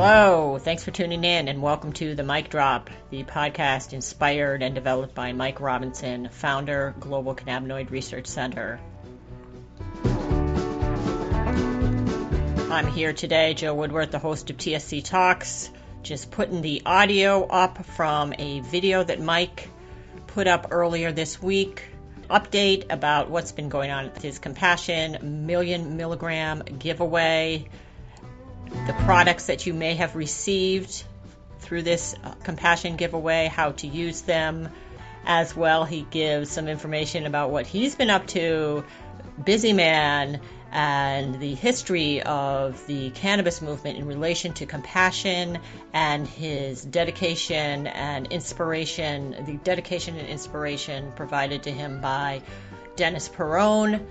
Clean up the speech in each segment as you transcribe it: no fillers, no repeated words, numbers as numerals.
Hello, thanks for tuning in and welcome to The Mic Drop, the podcast inspired and developed by Mike Robinson, founder, Global Cannabinoid Research Center. I'm here today, Joe Woodworth, the host of TSC Talks, just putting the audio up from a video that Mike put up earlier this week. Update about what's been going on with his Compassion million milligram giveaway, the products that you may have received through this Compassion giveaway, how to use them. As well, he gives some information about what he's been up to, busy man, and the history of the cannabis movement in relation to Compassion and his dedication and inspiration, the dedication and inspiration provided to him by Dennis Peron.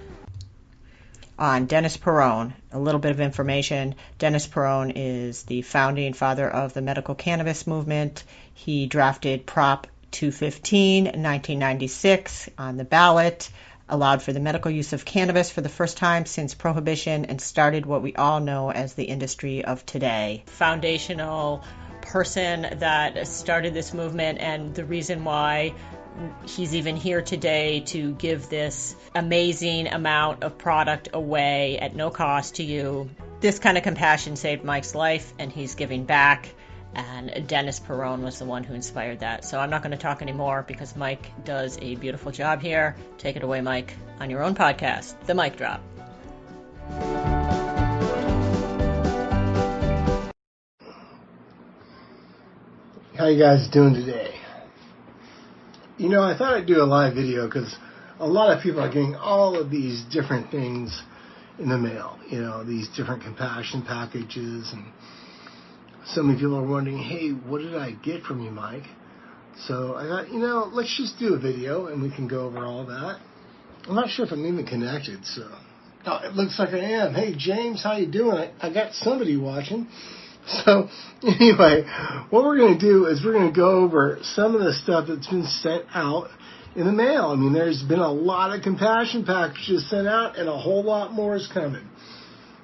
On Dennis Peron, a little bit of information. Dennis Peron is the founding father of the medical cannabis movement. He drafted Prop 215 in 1996 on the ballot, allowed for the medical use of cannabis for the first time since Prohibition, and started what we all know as the industry of today. Foundational person that started this movement, and the reason why he's even here today to give this amazing amount of product away at no cost to you. This kind of compassion saved Mike's life, and he's giving back. And Dennis Peron was the one who inspired that. So I'm not going to talk anymore because Mike does a beautiful job here. Take it away, Mike, on your own podcast, The Mic Drop. How you guys doing today? You know, I thought I'd do a live video because a lot of people are getting all of these different things in the mail. You know, these different Compassion packages, and so many people are wondering, hey, what did I get from you, Mike? So I thought, you know, let's just do a video and we can go over all that. I'm not sure if I'm even connected, so it looks like I am. Hey, James, how you doing? I got somebody watching. So anyway, what we're going to do is we're going to go over some of the stuff that's been sent out in the mail. I mean, there's been a lot of Compassion packages sent out, and a whole lot more is coming.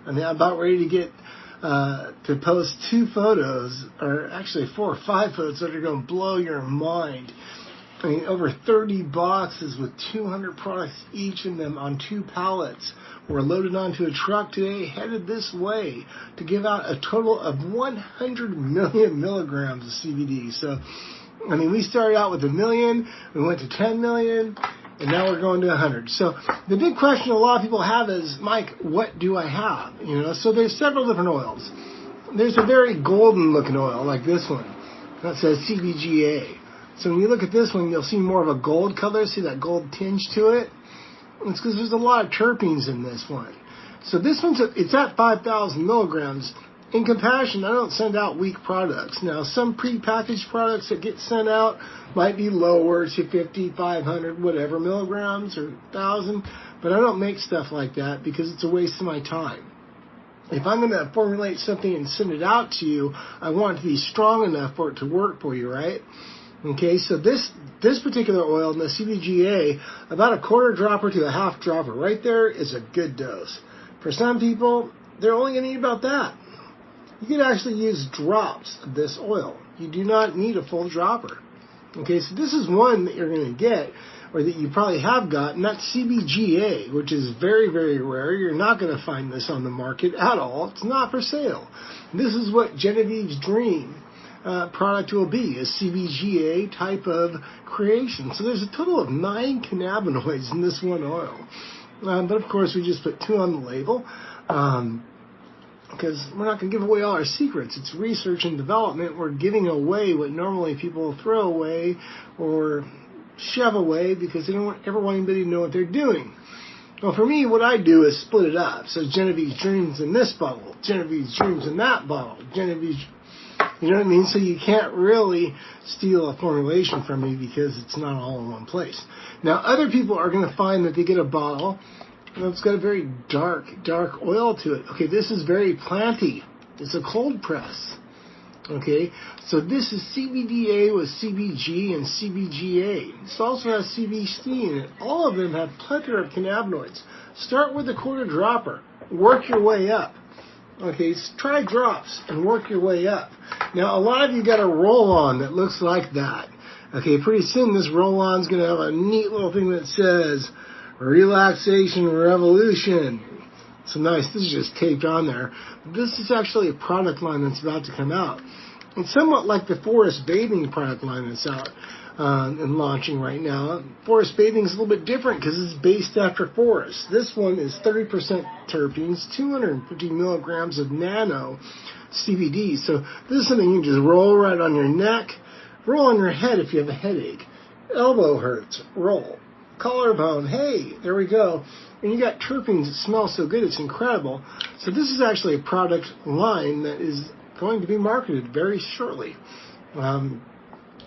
I mean, I'm about ready to get to post 2 photos, or actually 4 or 5 photos that are going to blow your mind. I mean, over 30 boxes with 200 products each in them on 2 pallets were loaded onto a truck today, headed this way to give out a total of 100 million milligrams of CBD. So, I mean, we started out with 1 million, we went to 10 million, and now we're going to 100. So the big question a lot of people have is, Mike, what do I have? You know, so there's several different oils. There's a very golden looking oil like this one that says CBGA. So when you look at this one, you'll see more of a gold color. See that gold tinge to it? It's because there's a lot of terpenes in this one. So this one's it's at 5,000 milligrams. In Compassion, I don't send out weak products. Now, some prepackaged products that get sent out might be lower, 250, 500, whatever, milligrams or 1,000. But I don't make stuff like that because it's a waste of my time. If I'm going to formulate something and send it out to you, I want it to be strong enough for it to work for you, right? Okay, so this particular oil, the CBGA, about a quarter dropper to a half dropper, right there is a good dose. For some people, they're only going to need about that. You can actually use drops of this oil. You do not need a full dropper. Okay, so this is one that you're going to get, or that you probably have gotten. That's CBGA, which is very, very rare. You're not going to find this on the market at all. It's not for sale. This is what Genevieve's Dream product will be, a CBGA type of creation. So there's a total of 9 cannabinoids in this one oil. But of course, we just put 2 on the label because we're not going to give away all our secrets. It's research and development. We're giving away what normally people throw away or shove away because they don't ever want anybody to know what they're doing. Well, for me, what I do is split it up. So Genevieve's Dreams in this bottle, Genevieve's Dreams in that bottle, Genevieve's, you know what I mean? So you can't really steal a formulation from me because it's not all in one place. Now, other people are going to find that they get a bottle and it's got a very dark oil to it. Okay, this is very planty. It's a cold press. Okay, so this is CBDA with CBG and CBGA. This also has CBC in it. All of them have plethora of cannabinoids. Start with a quarter dropper. Work your way up. Okay, so try drops and work your way up. Now, a lot of you got a roll-on that looks like that. Okay, pretty soon this roll-on's going to have a neat little thing that says Relaxation Revolution. So nice, this is just taped on there. This is actually a product line that's about to come out. It's somewhat like the Forest Bathing product line that's out and launching right now. Forest Bathing is a little bit different because it's based after forest. This one is 30% terpenes, 250 milligrams of nano CBD. So this is something you can just roll right on your neck, roll on your head if you have a headache. Elbow hurts, roll. Collarbone, hey, there we go. And you got terpenes that smell so good, it's incredible. So this is actually a product line that is going to be marketed very shortly.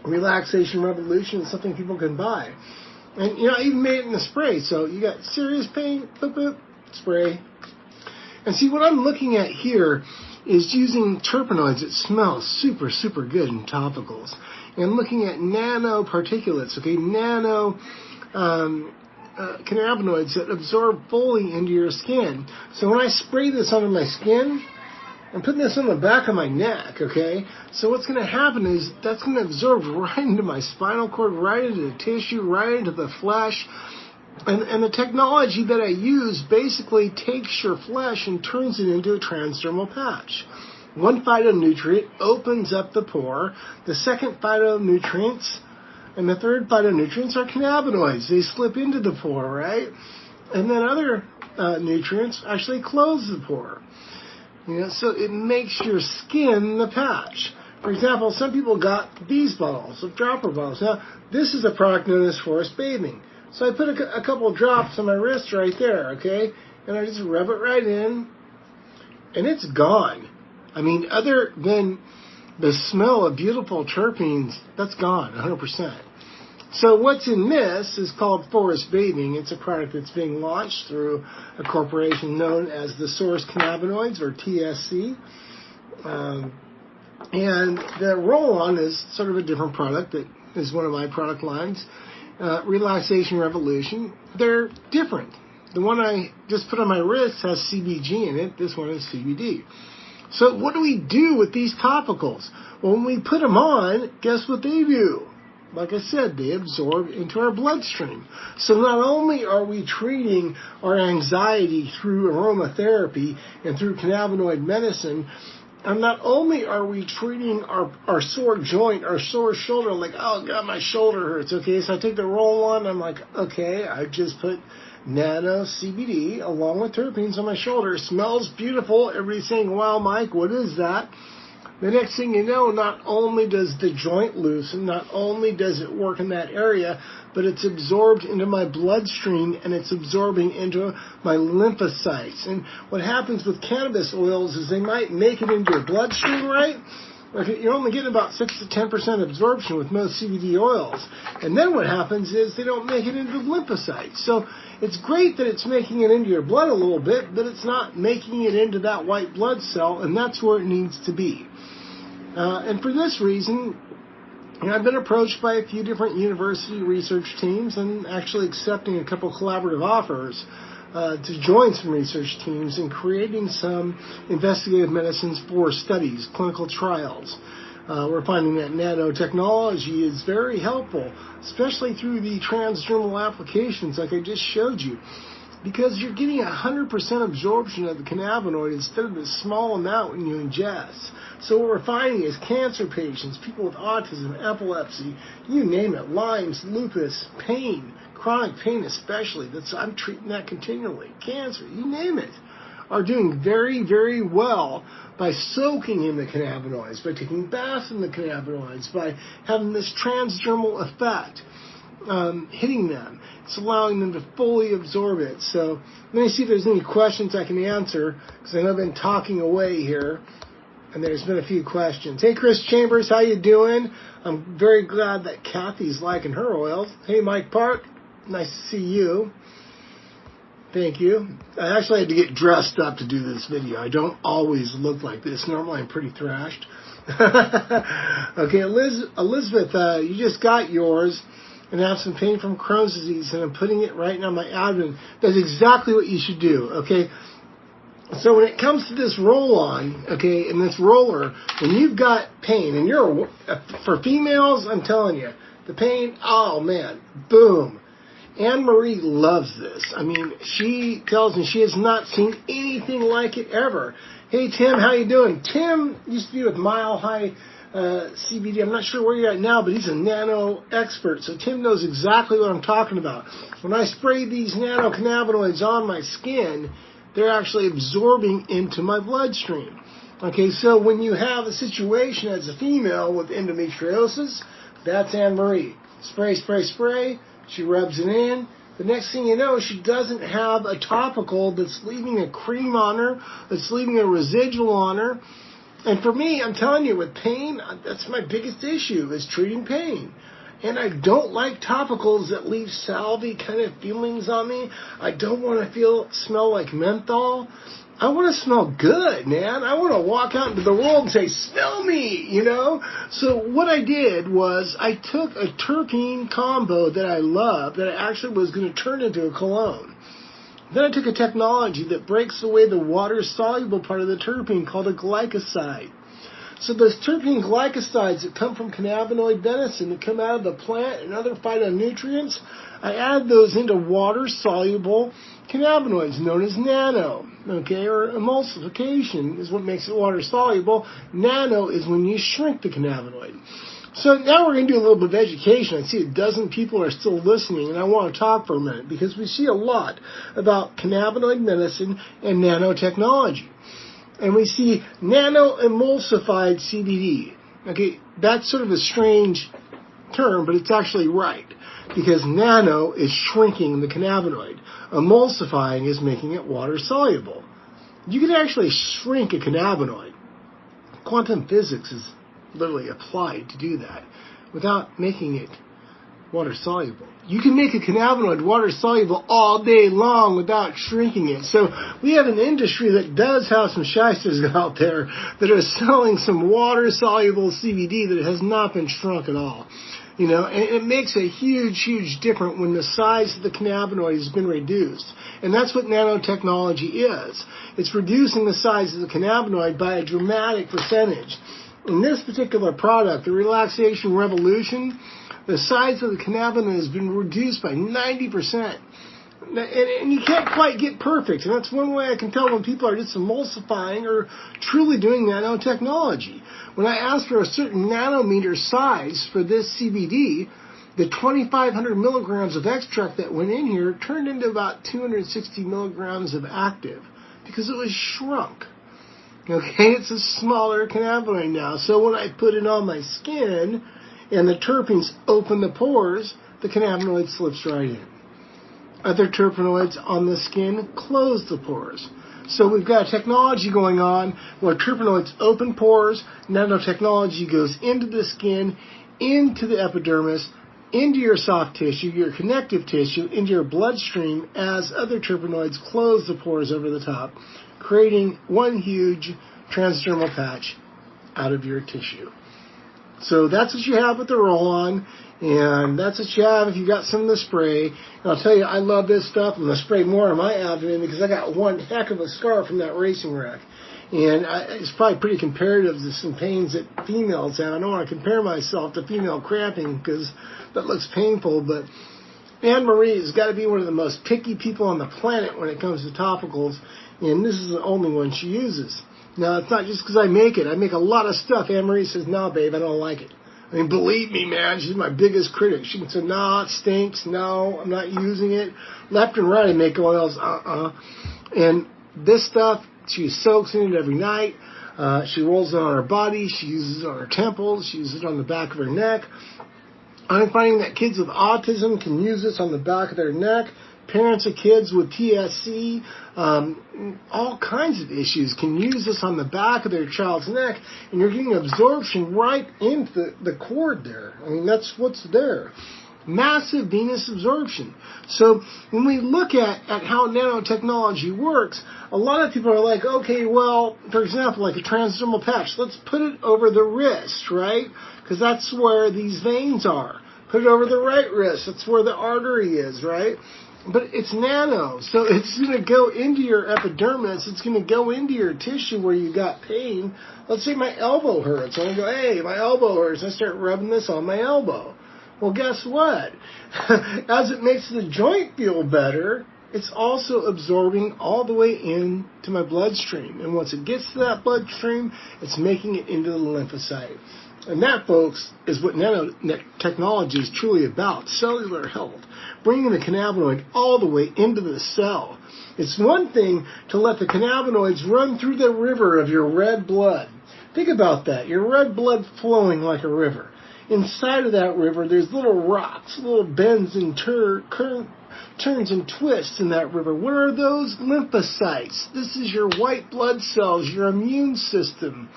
Relaxation Revolution is something people can buy. And, you know, I even made it in a spray. So you got serious pain, boop, boop, spray. And see, what I'm looking at here is using terpenoids that smell super, super good in topicals. And looking at nanoparticulates, okay, nano cannabinoids that absorb fully into your skin. So when I spray this onto my skin, I'm putting this on the back of my neck, okay? So what's going to happen is that's going to absorb right into my spinal cord, right into the tissue, right into the flesh. And the technology that I use basically takes your flesh and turns it into a transdermal patch. One phytonutrient opens up the pore. The second phytonutrients and the third phytonutrients are cannabinoids. They slip into the pore, right? And then other nutrients actually close the pore. You know, so it makes your skin the patch. For example, some people got these bottles, of dropper bottles. Now, this is a product known as Forest Bathing. So I put a couple of drops on my wrist right there, okay? And I just rub it right in, and it's gone. I mean, other than the smell of beautiful terpenes, that's gone, 100%. So what's in this is called Forest Bathing. It's a product that's being launched through a corporation known as the Source Cannabinoids, or TSC. And the roll-on is sort of a different product that is one of my product lines. Relaxation Revolution. They're different. The one I just put on my wrist has CBG in it. This one is CBD. So what do we do with these topicals? Well, when we put them on, guess what they do? Like I said, they absorb into our bloodstream. So not only are we treating our anxiety through aromatherapy and through cannabinoid medicine, and not only are we treating our sore joint, our sore shoulder, like, oh, God, my shoulder hurts. Okay, so I take the roll-on, I'm like, okay, I just put nano CBD along with terpenes on my shoulder. It smells beautiful. Everybody's saying, wow, Mike, what is that? The next thing you know, not only does the joint loosen, not only does it work in that area, but it's absorbed into my bloodstream and it's absorbing into my lymphocytes. And what happens with cannabis oils is they might make it into your bloodstream, right? You're only getting about 6 to 10% absorption with most CBD oils. And then what happens is they don't make it into the lymphocytes. So it's great that it's making it into your blood a little bit, but it's not making it into that white blood cell, and that's where it needs to be. And for this reason, I've been approached by a few different university research teams and actually accepting a couple collaborative offers to join some research teams in creating some investigative medicines for studies, clinical trials. We're finding that nanotechnology is very helpful, especially through the transdermal applications like I just showed you, because you're getting 100% absorption of the cannabinoid instead of the small amount when you ingest. So what we're finding is cancer patients, people with autism, epilepsy, you name it, Lyme's, lupus, pain, chronic pain especially, I'm treating that continually, cancer, you name it, are doing very, very well by soaking in the cannabinoids, by taking baths in the cannabinoids, by having this transdermal effect hitting them. It's allowing them to fully absorb it. So let me see if there's any questions I can answer, because I know I've been talking away here, and there's been a few questions. Hey, Chris Chambers, how you doing? I'm very glad that Kathy's liking her oils. Hey, Mike Park, nice to see you. Thank you. I actually had to get dressed up to do this video. I don't always look like this. Normally I'm pretty thrashed. Okay, Elizabeth, you just got yours and have some pain from Crohn's disease, and I'm putting it right now on my abdomen. That's exactly what you should do, okay? So when it comes to this roll-on, okay, and this roller, when you've got pain, and for females, I'm telling you, the pain, oh man, boom. Anne-Marie loves this. I mean, she tells me she has not seen anything like it ever. Hey, Tim, how you doing? Tim used to be with Mile High CBD. I'm not sure where you're at now, but he's a nano expert. So Tim knows exactly what I'm talking about. When I spray these nanocannabinoids on my skin, they're actually absorbing into my bloodstream. Okay, so when you have a situation as a female with endometriosis, that's Anne-Marie. Spray, spray, spray. She rubs it in. The next thing you know, she doesn't have a topical that's leaving a cream on her, that's leaving a residual on her. And for me, I'm telling you, with pain, that's my biggest issue, is treating pain. And I don't like topicals that leave salvy kind of feelings on me. I don't want to smell like menthol. I want to smell good, man. I want to walk out into the world and say, smell me, you know? So what I did was I took a terpene combo that I love, that I actually was going to turn into a cologne. Then I took a technology that breaks away the water-soluble part of the terpene called a glycoside. So those terpene glycosides that come from cannabinoid venison that come out of the plant and other phytonutrients, I add those into water-soluble cannabinoids known as nano, okay, or emulsification is what makes it water-soluble. Nano is when you shrink the cannabinoid. So now we're going to do a little bit of education. I see a dozen people are still listening, and I want to talk for a minute because we see a lot about cannabinoid medicine and nanotechnology. And we see nano-emulsified CBD. Okay, that's sort of a strange term, but it's actually right because nano is shrinking the cannabinoid. Emulsifying is making it water-soluble. You can actually shrink a cannabinoid. Quantum physics is literally applied to do that without making it water-soluble. You can make a cannabinoid water-soluble all day long without shrinking it. So we have an industry that does have some shysters out there that are selling some water-soluble CBD that has not been shrunk at all. You know, and it makes a huge, huge difference when the size of the cannabinoid has been reduced. And that's what nanotechnology is. It's reducing the size of the cannabinoid by a dramatic percentage. In this particular product, the Relaxation Revolution, the size of the cannabinoid has been reduced by 90%. And you can't quite get perfect. And that's one way I can tell when people are just emulsifying or truly doing nanotechnology. When I asked for a certain nanometer size for this CBD, the 2,500 milligrams of extract that went in here turned into about 260 milligrams of active because it was shrunk. Okay, it's a smaller cannabinoid now. So when I put it on my skin and the terpenes open the pores, the cannabinoid slips right in. Other terpenoids on the skin close the pores. So we've got technology going on where terpenoids open pores, nanotechnology goes into the skin, into the epidermis, into your soft tissue, your connective tissue, into your bloodstream as other terpenoids close the pores over the top, creating one huge transdermal patch out of your tissue. So that's what you have with the roll-on, and that's what you have if you got some of the spray. And I'll tell you, I love this stuff. I'm going to spray more on my abdomen because I got one heck of a scar from that racing wreck. And it's probably pretty comparative to some pains that females have. I don't want to compare myself to female cramping because that looks painful, but Anne-Marie has got to be one of the most picky people on the planet when it comes to topicals, and this is the only one she uses. Now, it's not just because I make it. I make a lot of stuff. Anne-Marie says, no, babe, I don't like it. I mean, believe me, man, she's my biggest critic. She can say, no, it stinks. No, I'm not using it. Left and right, I make oils. And this stuff, she soaks in it every night. She rolls it on her body. She uses it on her temples. She uses it on the back of her neck. I'm finding that kids with autism can use this on the back of their neck. Parents of kids with TSC, all kinds of issues can use this on the back of their child's neck, and you're getting absorption right into the cord there. I mean, that's what's there. Massive venous absorption. So when we look at how nanotechnology works, a lot of people are like, okay, well, for example, like a transdermal patch, let's put it over the wrist, right? Because that's where these veins are. Put it over the right wrist. That's where the artery is, right? But it's nano, so it's going to go into your epidermis. It's going to go into your tissue where you got pain. Let's say my elbow hurts. I go, hey, my elbow hurts. I start rubbing this on my elbow. Well, guess what? As it makes the joint feel better, it's also absorbing all the way into my bloodstream. And once it gets to that bloodstream, it's making it into the lymphocyte. And that, folks, is what nanotechnology is truly about, cellular health, bringing the cannabinoid all the way into the cell. It's one thing to let the cannabinoids run through the river of your red blood. Think about that, your red blood flowing like a river. Inside of that river, there's little rocks, little bends and turns and twists in that river. What are those? Lymphocytes. This is your white blood cells, your immune system.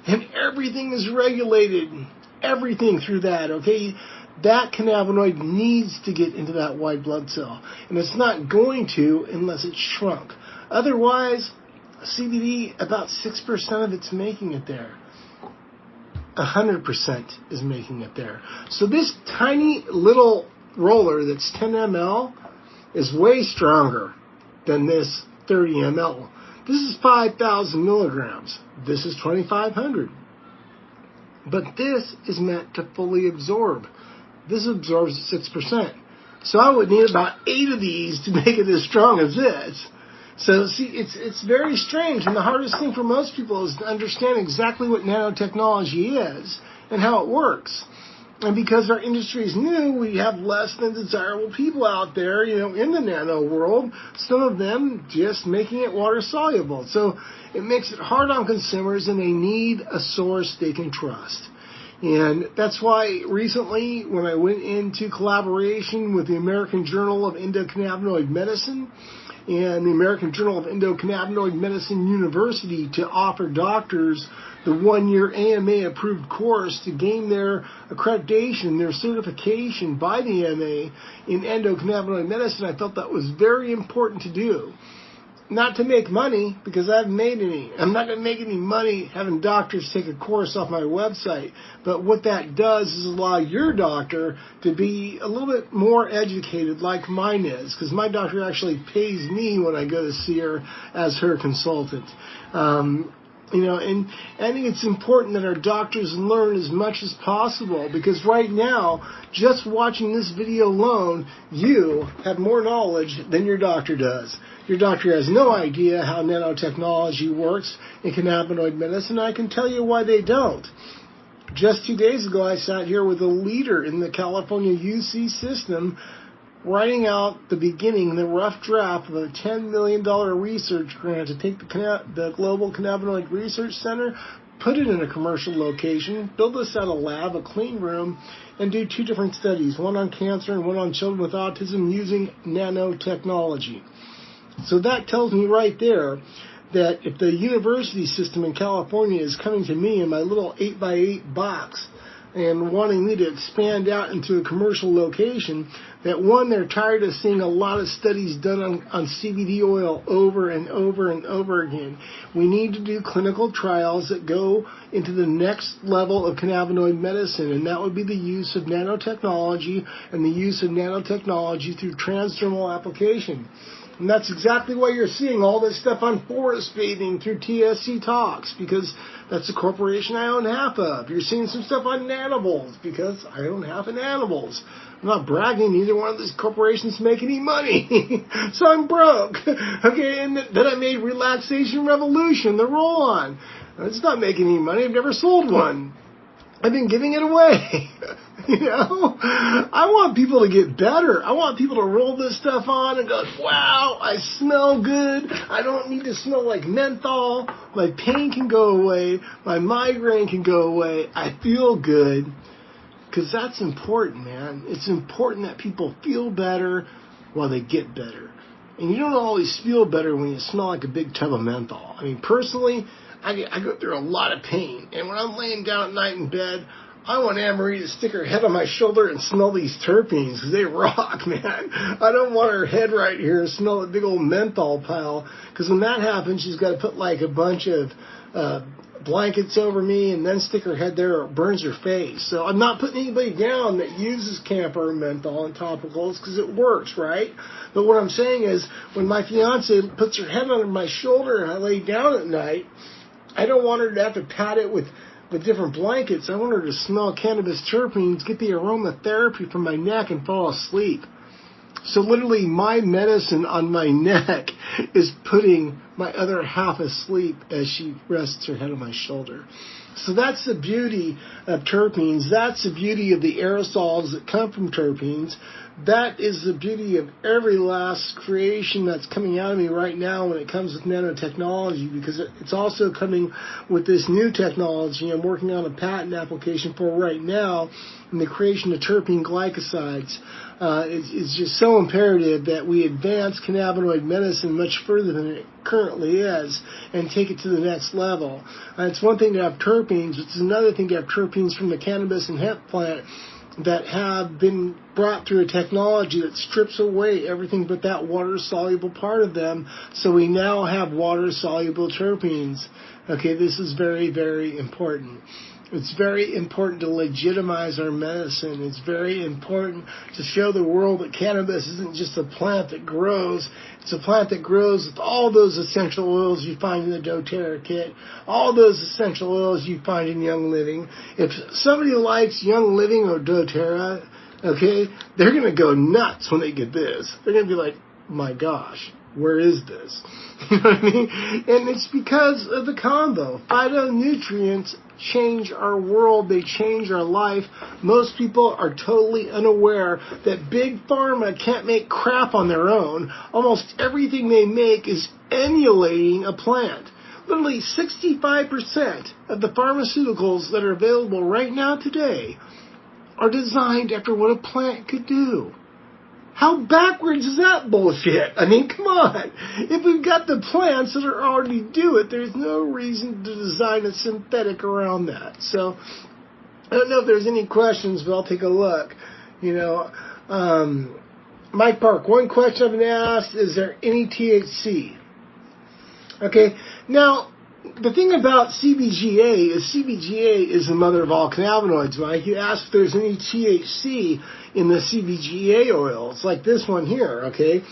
And everything is regulated, everything through that, okay? That cannabinoid needs to get into that white blood cell. And it's not going to unless it's shrunk. Otherwise, CBD, about 6% of it's making it there. 100% is making it there. So this tiny little roller that's 10 ml is way stronger than this 30 ml. This is 5,000 milligrams. This is 2,500. But this is meant to fully absorb. This absorbs 6%. So I would need about 8 of these to make it as strong as this. So see, it's very strange. And the hardest thing for most people is to understand exactly what nanotechnology is and how it works. And because our industry is new, we have less than desirable people out there, in the nano world. Some of them just making it water soluble. So it makes it hard on consumers, and they need a source they can trust. And that's why recently, when I went into collaboration with the American Journal of Endocannabinoid Medicine and the American Journal of Endocannabinoid Medicine University to offer doctors the 1-year AMA-approved course to gain their accreditation, their certification by the AMA in endocannabinoid medicine, I felt that was very important to do. Not to make money, because I haven't made any. I'm not going to make any money having doctors take a course off my website. But what that does is allow your doctor to be a little bit more educated like mine is, because my doctor actually pays me when I go to see her as her consultant. And I think it's important that our doctors learn as much as possible, because right now, just watching this video alone, you have more knowledge than your doctor does. Your doctor has no idea how nanotechnology works in cannabinoid medicine. I can tell you why they don't. Just 2 days ago, I sat here with a leader in the California UC system writing out the beginning, the rough draft of a $10 million research grant to take the Global Cannabinoid Research Center, put it in a commercial location, build this at a lab, a clean room, and do 2 different studies, one on cancer and one on children with autism using nanotechnology. So that tells me right there that if the university system in California is coming to me in my little 8x8 box and wanting me to expand out into a commercial location, that one, they're tired of seeing a lot of studies done on CBD oil over and over and over again. We need to do clinical trials that go into the next level of cannabinoid medicine, and that would be the use of nanotechnology and the use of nanotechnology through transdermal application. And that's exactly why you're seeing all this stuff on forest bathing through TSC Talks, because that's the corporation I own half of. You're seeing some stuff on Nanables, because I own half of Nanables. I'm not bragging. Neither one of these corporations make any money. So I'm broke. Okay, and then I made Relaxation Revolution, the roll-on. It's not making any money. I've never sold one. I've been giving it away. I want people to get better. I want people to roll this stuff on and go, wow, I smell good. I don't need to smell like menthol. My pain can go away. My migraine can go away. I feel good. Because that's important, man. It's important that people feel better while they get better. And you don't always feel better when you smell like a big tub of menthol. I mean, personally, I go through a lot of pain. And when I'm laying down at night in bed, I want Anne-Marie to stick her head on my shoulder and smell these terpenes, because they rock, man. I don't want her head right here and smell a big old menthol pile, because when that happens, she's got to put like a bunch of put blankets over me and then stick her head there or it burns her face. So I'm not putting anybody down that uses camphor and menthol and topicals because it works, right? But what I'm saying is when my fiance puts her head under my shoulder and I lay down at night, I don't want her to have to pat it with different blankets. I want her to smell cannabis terpenes, get the aromatherapy from my neck, and fall asleep. So literally my medicine on my neck is putting my other half asleep as she rests her head on my shoulder. So that's the beauty of terpenes. That's the beauty of the aerosols that come from terpenes. That is the beauty of every last creation that's coming out of me right now when it comes with nanotechnology, because it's also coming with this new technology I'm working on a patent application for right now in the creation of terpene glycosides. It's just so imperative that we advance cannabinoid medicine much further than it currently is and take it to the next level. It's one thing to have terpenes, it's another thing to have terpenes from the cannabis and hemp plant that have been brought through a technology that strips away everything but that water-soluble part of them, so we now have water-soluble terpenes. Okay, this is very, very important. It's very important to legitimize our medicine. It's very important to show the world that cannabis isn't just a plant that grows. It's a plant that grows with all those essential oils you find in the doTERRA kit, all those essential oils you find in Young Living. If somebody likes Young Living or doTERRA, okay, they're going to go nuts when they get this. They're going to be like, my gosh, where is this? You know what I mean? And it's because of the combo. Phytonutrients change our world. They change our life. Most people are totally unaware that big pharma can't make crap on their own. Almost everything they make is emulating a plant. Literally 65% of the pharmaceuticals that are available right now today are designed after what a plant could do. How backwards is that bullshit? I mean, come on. If we've got the plants that are already do it, there's no reason to design a synthetic around that. So, I don't know if there's any questions, but I'll take a look. Mike Park, one question I've been asked, is there any THC? Okay, now, the thing about CBGA is the mother of all cannabinoids, Mike. You ask if there's any THC in the CBGA oils, like this one here, okay?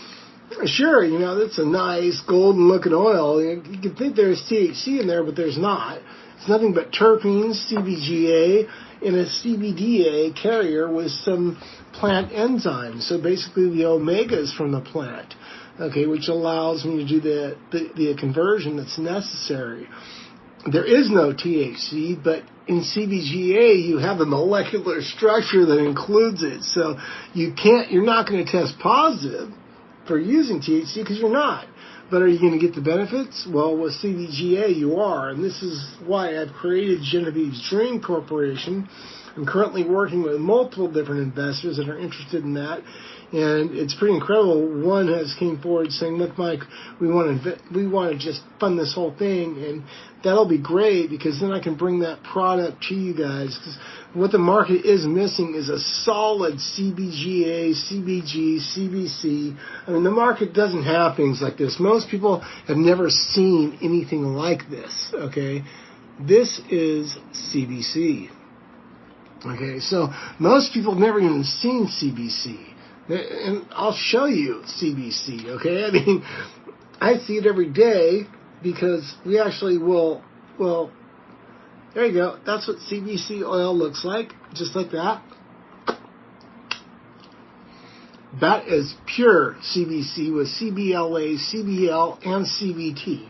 Sure, that's a nice golden-looking oil. You can think there's THC in there, but there's not. It's nothing but terpenes, CBGA, in a CBDA carrier with some plant enzymes. So basically the omegas from the plant. Okay, which allows me to do the conversion that's necessary. There is no THC, but in CBGA you have a molecular structure that includes it. So you're not going to test positive for using THC because you're not. But are you going to get the benefits? Well, with CBGA you are, and this is why I've created Genevieve's Dream Corporation. I'm currently working with multiple different investors that are interested in that. And it's pretty incredible. One has came forward saying, look, Mike, we want to just fund this whole thing, and that'll be great because then I can bring that product to you guys. Because what the market is missing is a solid CBGA, CBG, CBC. I mean, the market doesn't have things like this. Most people have never seen anything like this, okay? This is CBC. Okay, so most people have never even seen CBC. And I'll show you CBC, okay? I mean, I see it every day because we actually will, there you go. That's what CBC oil looks like, just like that. That is pure CBC with CBLA, CBL, and CBT.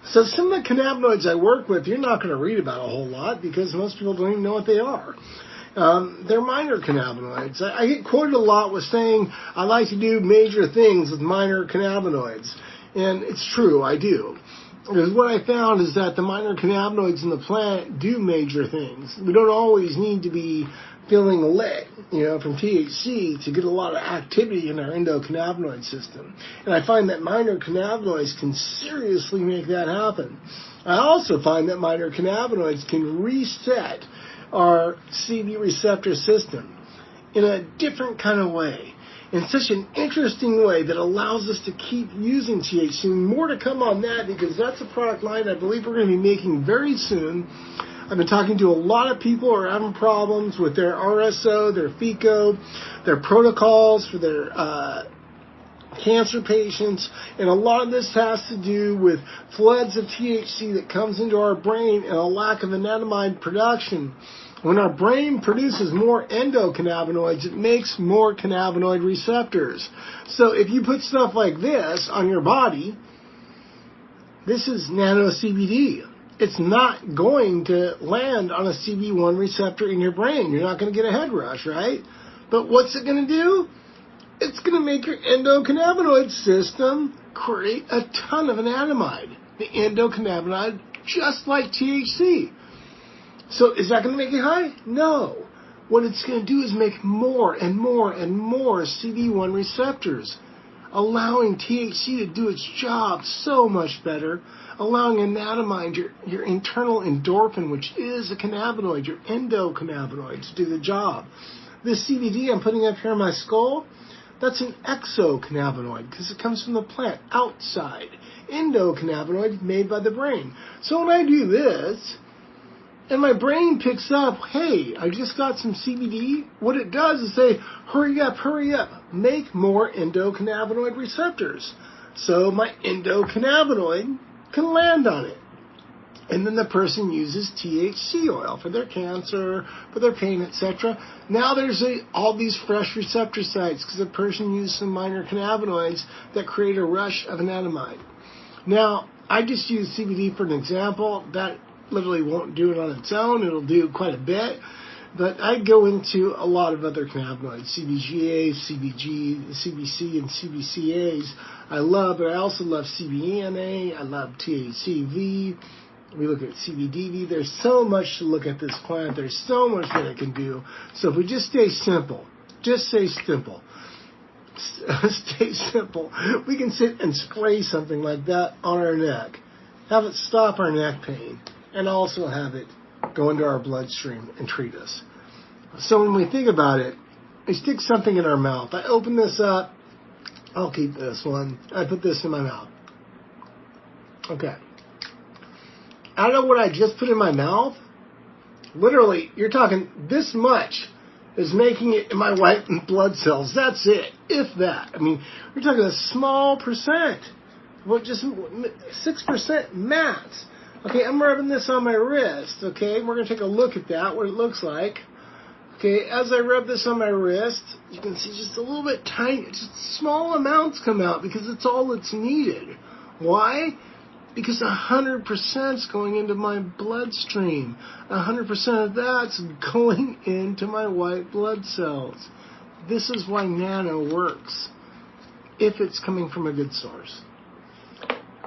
So some of the cannabinoids I work with, you're not going to read about a whole lot because most people don't even know what they are. They're minor cannabinoids. I get quoted a lot with saying I like to do major things with minor cannabinoids. And it's true, I do. Because what I found is that the minor cannabinoids in the plant do major things. We don't always need to be feeling lit, from THC to get a lot of activity in our endocannabinoid system. And I find that minor cannabinoids can seriously make that happen. I also find that minor cannabinoids can reset our CB receptor system in a different kind of way. in such an interesting way that allows us to keep using THC. More to come on that, because that's a product line I believe we're going to be making very soon. I've been talking to a lot of people who are having problems with their RSO, their FICO, their protocols for their cancer patients, and a lot of this has to do with floods of THC that comes into our brain and a lack of anandamide production. When our brain produces more endocannabinoids, it makes more cannabinoid receptors. So if you put stuff like this on your body, this is nano CBD. It's not going to land on a CB1 receptor in your brain. You're not going to get a head rush, right? But what's it going to do? It's going to make your endocannabinoid system create a ton of anandamide. The endocannabinoid, just like THC. So is that going to make it high? No. What it's going to do is make more and more and more CB1 receptors, allowing THC to do its job so much better, allowing anandamide, your internal endorphin, which is a cannabinoid, your endocannabinoid, to do the job. This CBD I'm putting up here on my skull, that's an exocannabinoid because it comes from the plant outside. Endocannabinoid made by the brain. So when I do this, and my brain picks up, hey, I just got some CBD, what it does is say, hurry up, make more endocannabinoid receptors. So my endocannabinoid can land on it. And then the person uses THC oil for their cancer, for their pain, etc. Now there's all these fresh receptor sites because the person used some minor cannabinoids that create a rush of anandamide. Now, I just use CBD for an example. That literally won't do it on its own. It'll do quite a bit. But I go into a lot of other cannabinoids, CBGA, CBG, CBC, and CBCAs. I love, but I also love CBNA. I love THCV. We look at CBDV. There's so much to look at this plant. There's so much that it can do. So if we just stay simple, stay simple, we can sit and spray something like that on our neck, have it stop our neck pain, and also have it go into our bloodstream and treat us. So when we think about it, we stick something in our mouth. I open this up. I'll keep this one. I put this in my mouth. Okay. Out of what I just put in my mouth, literally, you're talking this much is making it in my white blood cells. That's it, if that. I mean, we're talking a small percent. Well, just 6% max. Okay, I'm rubbing this on my wrist, okay? We're going to take a look at that, what it looks like. Okay, as I rub this on my wrist, you can see just a little bit tiny, just small amounts come out because it's all that's needed. Why? Because 100% is going into my bloodstream. 100% of that's going into my white blood cells. This is why nano works, if it's coming from a good source.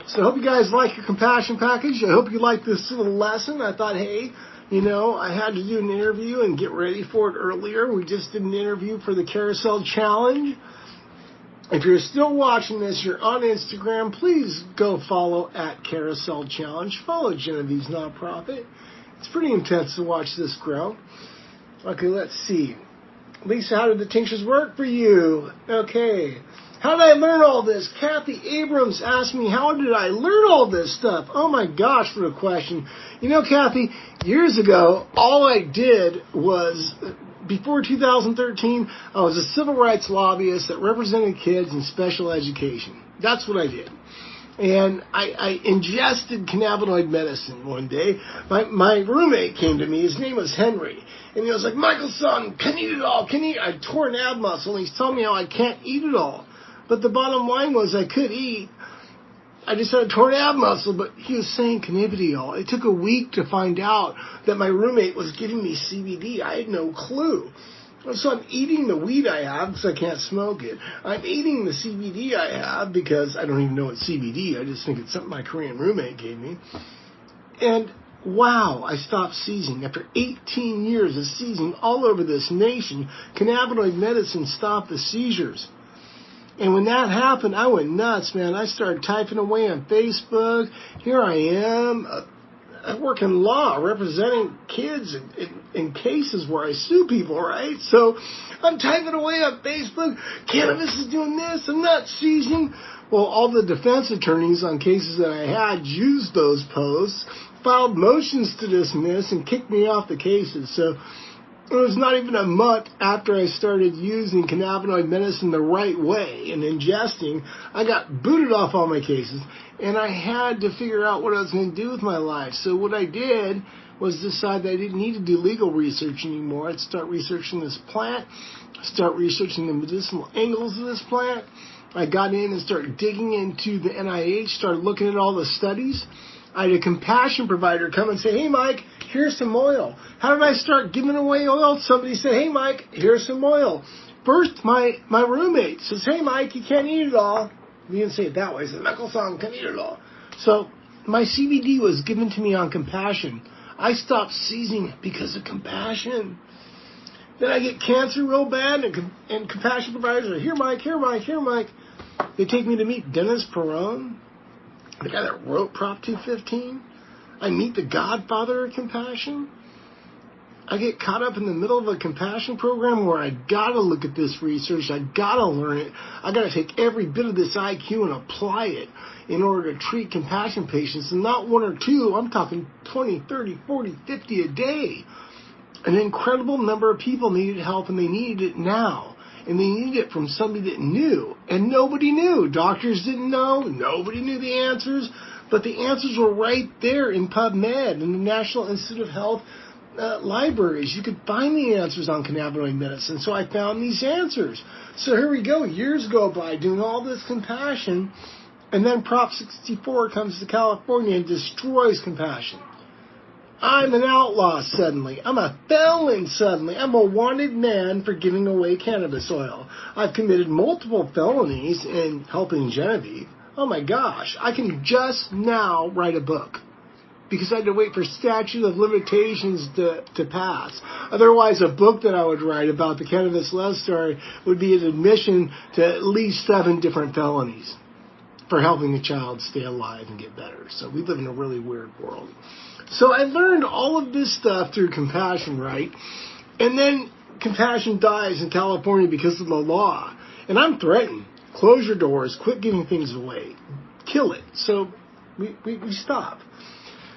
So I hope you guys like your compassion package. I hope you like this little lesson. I thought, hey, I had to do an interview and get ready for it earlier. We just did an interview for the Carousel Challenge. If you're still watching this, you're on Instagram, please go follow at Carousel Challenge. Follow Genevieve's Nonprofit. It's pretty intense to watch this grow. Okay, let's see. Lisa, how did the tinctures work for you? Okay. How did I learn all this? Kathy Abrams asked me, how did I learn all this stuff? Oh my gosh, what a question. Kathy, years ago, all I did was, before 2013, I was a civil rights lobbyist that represented kids in special education. That's what I did. And I ingested cannabinoid medicine one day. My roommate came to me. His name was Henry. And he was like, Michael, son, can you eat it all? I tore an ab muscle, and he's telling me how I can't eat it all. But the bottom line was I could eat. I just had a torn ab muscle, but he was saying cannabidiol. It took a week to find out that my roommate was giving me CBD. I had no clue. So I'm eating the weed I have because I can't smoke it. I'm eating the CBD I have because I don't even know it's CBD. I just think it's something my Korean roommate gave me. And wow, I stopped seizing. After 18 years of seizing all over this nation, cannabinoid medicine stopped the seizures. And when that happened, I went nuts, man. I started typing away on Facebook. Here I am, I work in law, representing kids in cases where I sue people, right? So I'm typing away on Facebook, cannabis is doing this, I'm not seizing. Well, all the defense attorneys on cases that I had used those posts, filed motions to dismiss, and kicked me off the cases. So it was not even a month after I started using cannabinoid medicine the right way and ingesting, I got booted off all my cases, and I had to figure out what I was going to do with my life. So what I did was decide that I didn't need to do legal research anymore. I'd start researching this plant, start researching the medicinal angles of this plant. I got in and started digging into the NIH, started looking at all the studies. I had a compassion provider come and say, hey, Mike, here's some oil. How did I start giving away oil? Somebody said, hey, Mike, here's some oil. First, my roommate says, hey, Mike, you can't eat it all. He didn't say it that way. He said, Michael-san, can't eat it all. So my CBD was given to me on compassion. I stopped seizing because of compassion. Then I get cancer real bad, and compassion providers are, here, Mike, here, Mike, here, Mike. They take me to meet Dennis Peron, the guy that wrote Prop 215. I meet the godfather of compassion. I get caught up in the middle of a compassion program where I gotta look at this research. I gotta learn it. I gotta take every bit of this IQ and apply it in order to treat compassion patients. And not one or two, I'm talking 20, 30, 40, 50 a day. An incredible number of people needed help, and they needed it now. And they needed it from somebody that knew. And nobody knew. Doctors didn't know. Nobody knew the answers. But the answers were right there in PubMed, in the National Institute of Health libraries. You could find the answers on cannabinoid medicine. So I found these answers. So here we go. Years go by doing all this compassion. And then Prop 64 comes to California and destroys compassion. I'm an outlaw suddenly. I'm a felon suddenly. I'm a wanted man for giving away cannabis oil. I've committed multiple felonies in helping Genevieve. Oh my gosh, I can just now write a book because I had to wait for statute of limitations to pass. Otherwise, a book that I would write about the cannabis love story would be an admission to at least 7 different felonies for helping a child stay alive and get better. So we live in a really weird world. So I learned all of this stuff through compassion, right? And then compassion dies in California because of the law. And I'm threatened. Close your doors. Quit giving things away. Kill it. So we stop.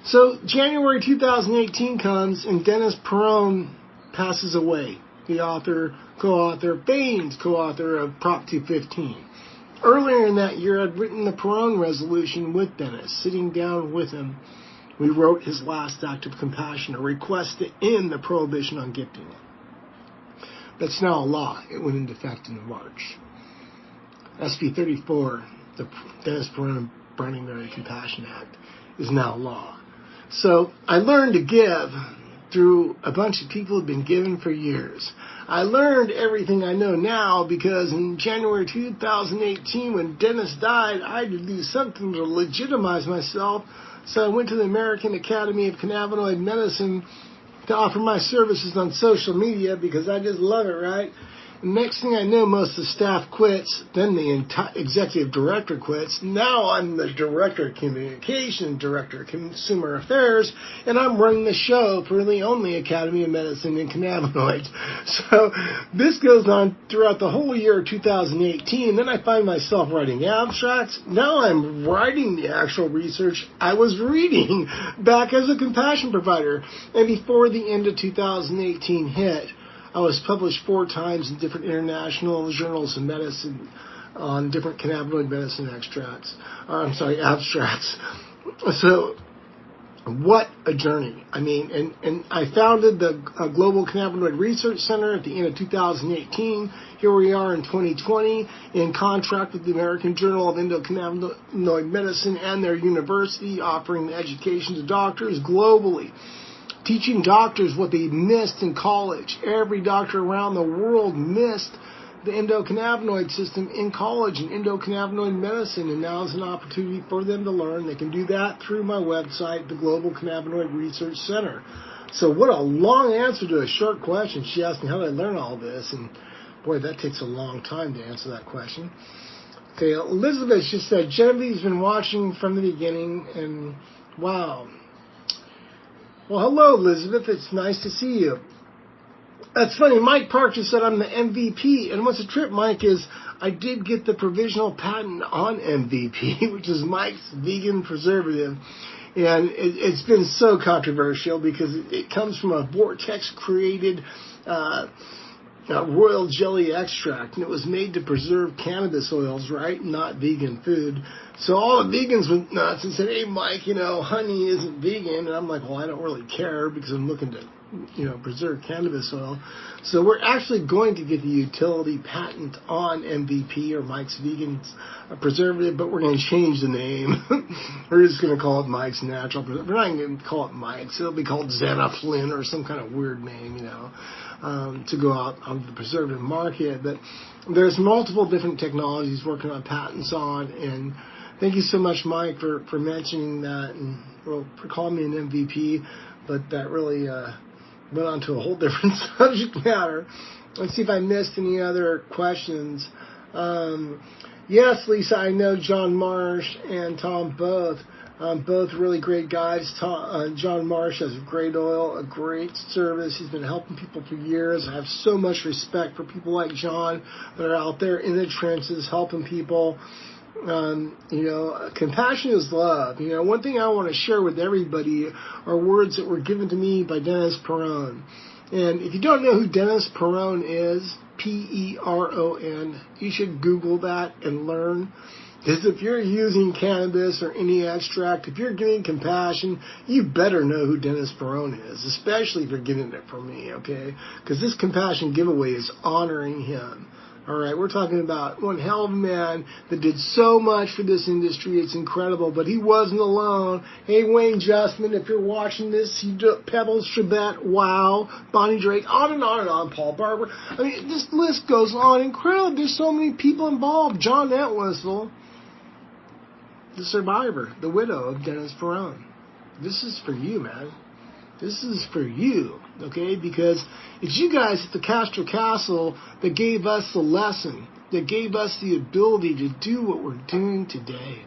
So January 2018 comes and Dennis Peron passes away. The author, famed co-author of Prop 215. Earlier in that year, I'd written the Peron resolution with Dennis, sitting down with him. We wrote his last act of compassion, a request to end the prohibition on gifting. That's now a law. It went into effect in March. SB 34, the Dennis Peron and Brownie Mary Compassion Act, is now law. So I learned to give through a bunch of people who have been giving for years. I learned everything I know now because in January 2018, when Dennis died, I had to do something to legitimize myself. So I went to the American Academy of Cannabinoid Medicine to offer my services on social media because I just love it, right? And next thing I know, most of the staff quits. Then the executive director quits. Now I'm the director of communication, director of consumer affairs, and I'm running the show for the only Academy of Medicine and Cannabinoids. So this goes on throughout the whole year of 2018. Then I find myself writing abstracts. Now I'm writing the actual research I was reading back as a compassion provider. And before the end of 2018 hit, I was published 4 times in different international journals of medicine on different cannabinoid medicine abstracts. So, what a journey. I mean, and I founded the Global Cannabinoid Research Center at the end of 2018. Here we are in 2020 in contract with the American Journal of Endocannabinoid Medicine and their university, offering education to doctors globally. Teaching doctors what they missed in college. Every doctor around the world missed the endocannabinoid system in college and endocannabinoid medicine, and now is an opportunity for them to learn. They can do that through my website, the Global Cannabinoid Research Center. So what a long answer to a short question. She asked me, how did I learn all this? And boy, that takes a long time to answer that question. Okay, Elizabeth just said, Genevieve's been watching from the beginning, and wow. Well, hello, Elizabeth. It's nice to see you. That's funny. Mike Park just said I'm the MVP. And what's the trip, Mike, is I did get the provisional patent on MVP, which is Mike's vegan preservative. And it's been so controversial because it comes from a Vortex-created royal jelly extract, and it was made to preserve cannabis oils, right? Not vegan food. So all the vegans went nuts and said, hey, Mike, honey isn't vegan. And I'm like, well, I don't really care because I'm looking to, preserve cannabis oil. So we're actually going to get the utility patent on MVP, or Mike's Vegan Preservative, but we're going to change the name. We're just going to call it Mike's Natural Preservative. We're not going to call it Mike's. It'll be called Xanaflin or some kind of weird name, to go out on the preservative market. But there's multiple different technologies working on patents on, and thank you so much, Mike, for mentioning that, and for calling me an MVP, but that really went on to a whole different subject matter. Let's see if I missed any other questions. Yes, Lisa, I know John Marsh and Tom both. Both really great guys. John Marsh has a great oil, a great service. He's been helping people for years. I have so much respect for people like John that are out there in the trenches helping people. Compassion is love. One thing I want to share with everybody are words that were given to me by Dennis Peron. And if you don't know who Dennis Peron is, Peron, you should Google that and learn. Because if you're using cannabis or any extract, if you're getting compassion, you better know who Dennis Peron is, especially if you're getting it from me, okay? Because this compassion giveaway is honoring him. All right, we're talking about one hell of a man that did so much for this industry. It's incredible, but he wasn't alone. Hey, Wayne Justman, if you're watching this, Pebbles, Chabette, Wow, Bonnie Drake, on and on and on, Paul Barber. I mean, this list goes on. Incredible. There's so many people involved. John Entwistle, the survivor, the widow of Dennis Peron. This is for you, man. This is for you, okay? Because it's you guys at the Castro Castle that gave us the lesson, that gave us the ability to do what we're doing today.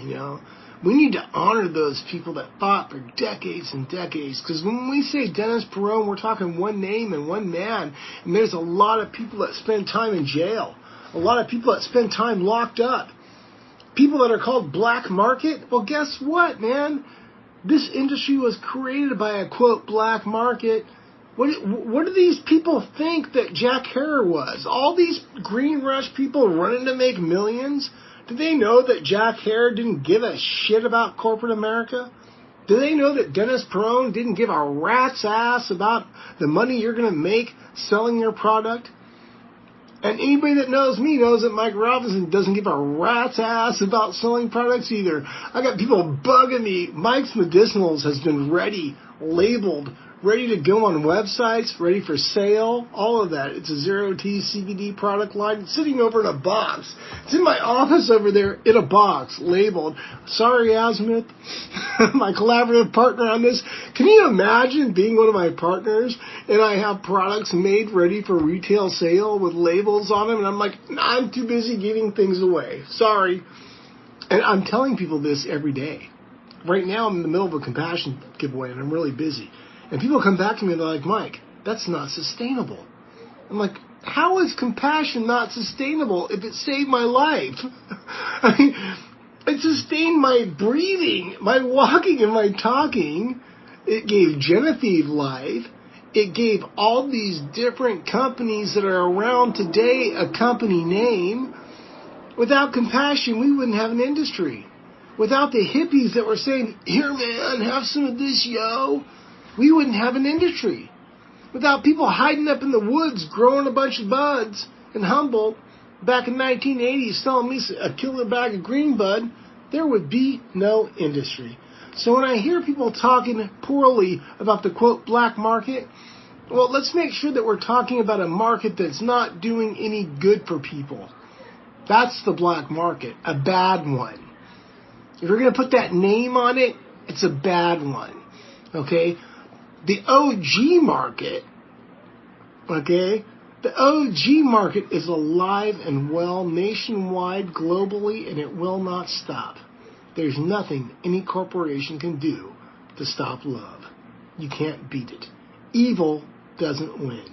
We need to honor those people that fought for decades and decades. Because when we say Dennis Peron, we're talking one name and one man. And there's a lot of people that spend time in jail. A lot of people that spend time locked up. People that are called black market. Well, guess what, man? This industry was created by a, quote, black market. What do these people think that Jack Herer was? All these green rush people running to make millions? Do they know that Jack Herer didn't give a shit about corporate America? Do they know that Dennis Peron didn't give a rat's ass about the money you're going to make selling your product? And anybody that knows me knows that Mike Robinson doesn't give a rat's ass about selling products either. I got people bugging me. Mike's Medicinals has been ready, labeled, ready to go on websites, ready for sale, all of that. It's a zero-T CBD product line. It's sitting over in a box. It's in my office over there in a box, labeled. Sorry, Azimuth, my collaborative partner on this. Can you imagine being one of my partners and I have products made ready for retail sale with labels on them? And I'm like, I'm too busy giving things away. Sorry. And I'm telling people this every day. Right now I'm in the middle of a compassion giveaway and I'm really busy. And people come back to me and they're like, Mike, that's not sustainable. I'm like, how is compassion not sustainable if it saved my life? I mean, it sustained my breathing, my walking, and my talking. It gave Genevieve life. It gave all these different companies that are around today a company name. Without compassion, we wouldn't have an industry. Without the hippies that were saying, here, man, have some of this, yo, we wouldn't have an industry. Without people hiding up in the woods growing a bunch of buds in Humboldt back in 1980 selling me a killer bag of green bud, there would be no industry. So when I hear people talking poorly about the, quote, black market, well, let's make sure that we're talking about a market that's not doing any good for people. That's the black market, a bad one. If you're going to put that name on it, it's a bad one, okay? The OG market, okay? The OG market is alive and well nationwide, globally, and it will not stop. There's nothing any corporation can do to stop love. You can't beat it. Evil doesn't win.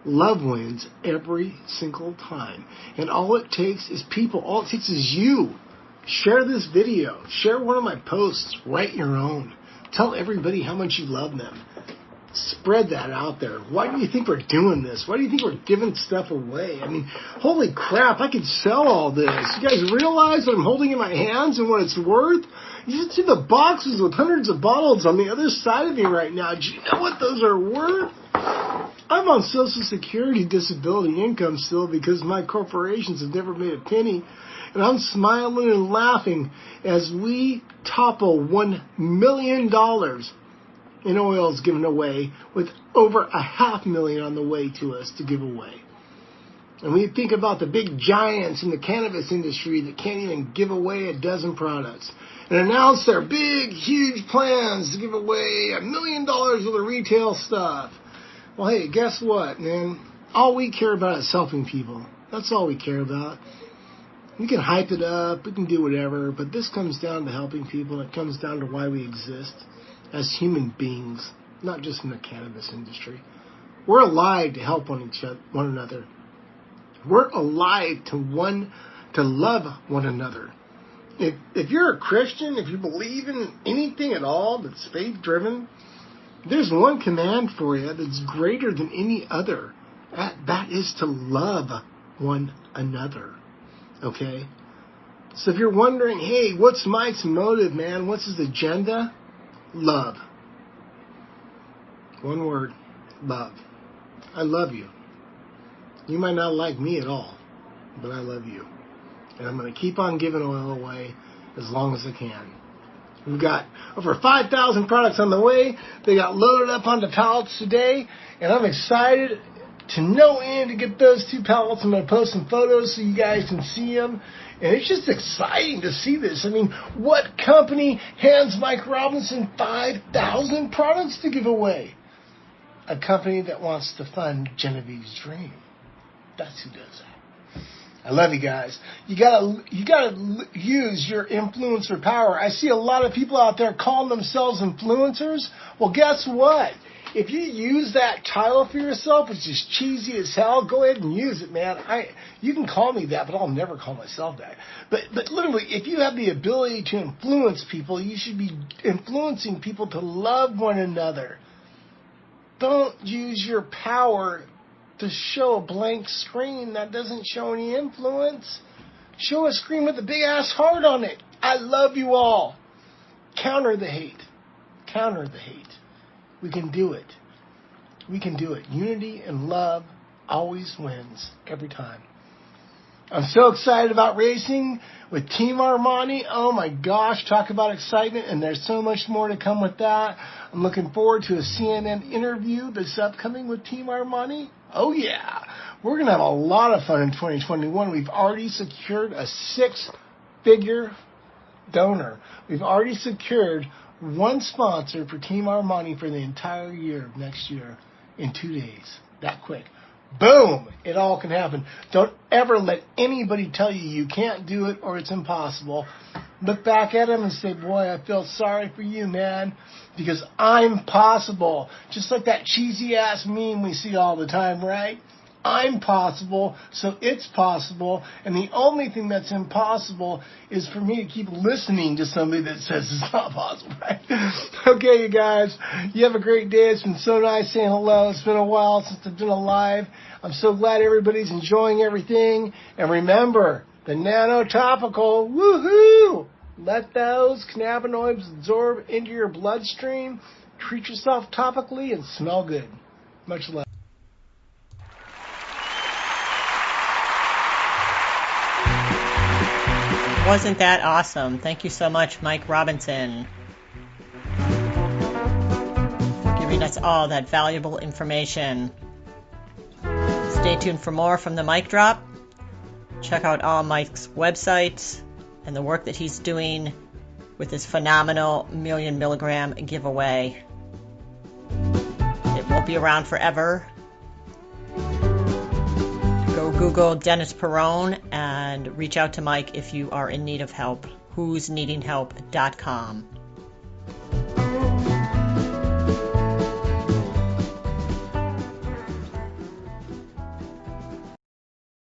Love wins every single time. And all it takes is people. All it takes is you. Share this video. Share one of my posts. Write your own. Tell everybody how much you love them. Spread that out there. Why do you think we're doing this? Why do you think we're giving stuff away? I mean, holy crap, I could sell all this. You guys realize what I'm holding in my hands and what it's worth? You should see the boxes with hundreds of bottles on the other side of me right now. Do you know what those are worth? I'm on Social Security disability income still because my corporations have never made a penny. And I'm smiling and laughing as we topple $1 million in oils given away, with over $500,000 on the way to us to give away. And we think about the big giants in the cannabis industry that can't even give away a dozen products and announce their big, huge plans to give away $1 million worth of retail stuff. Well, hey, guess what, man? All we care about is helping people. That's all we care about. We can hype it up, we can do whatever, but this comes down to helping people. It comes down to why we exist as human beings, not just in the cannabis industry. We're alive to help one another. We're alive to love one another. If you're a Christian, if you believe in anything at all that's faith-driven, there's one command for you that's greater than any other. That is to love one another. Okay? So if you're wondering, hey, what's Mike's motive, man? What's his agenda? Love. One word. Love. I love you. You might not like me at all, but I love you. And I'm going to keep on giving oil away as long as I can. We've got over 5,000 products on the way. They got loaded up onto pallets today, and I'm excited to no end to get those 2 pallets. I'm going to post some photos so you guys can see them. And it's just exciting to see this. I mean, what company hands Mike Robinson 5,000 products to give away? A company that wants to fund Genevieve's dream. That's who does that. I love you guys. You gotta use your influencer power. I see a lot of people out there calling themselves influencers. Well, guess what? If you use that title for yourself, which is cheesy as hell, go ahead and use it, man. You can call me that, but I'll never call myself that. But literally, if you have the ability to influence people, you should be influencing people to love one another. Don't use your power to show a blank screen that doesn't show any influence. Show a screen with a big-ass heart on it. I love you all. Counter the hate. Counter the hate. We can do it. We can do it. Unity and love always wins every time. I'm so excited about racing with Team Armani. Oh my gosh, talk about excitement, and there's so much more to come with that. I'm looking forward to a CNN interview that's upcoming with Team Armani. Oh yeah, we're going to have a lot of fun in 2021. We've already secured a 6-figure donor. We've already secured one sponsor for Team Armani for the entire year of next year in 2 days. That quick. Boom! It all can happen. Don't ever let anybody tell you you can't do it or it's impossible. Look back at them and say, boy, I feel sorry for you, man, because I'm possible. Just like that cheesy-ass meme we see all the time, right? I'm possible, so it's possible, and the only thing that's impossible is for me to keep listening to somebody that says it's not possible, right? Okay, you guys, you have a great day. It's been so nice saying hello. It's been a while since I've been alive. I'm so glad everybody's enjoying everything, and remember, the nano topical, woohoo! Let those cannabinoids absorb into your bloodstream, treat yourself topically, and smell good. Much love. Wasn't that awesome? Thank you so much, Mike Robinson, for giving us all that valuable information. Stay tuned for more from the Mic Drop. Check out all Mike's websites and the work that he's doing with his phenomenal 1,000,000 milligram giveaway. It won't be around forever. Go Google Dennis Peron and reach out to Mike if you are in need of help. who'sneedinghelp.com.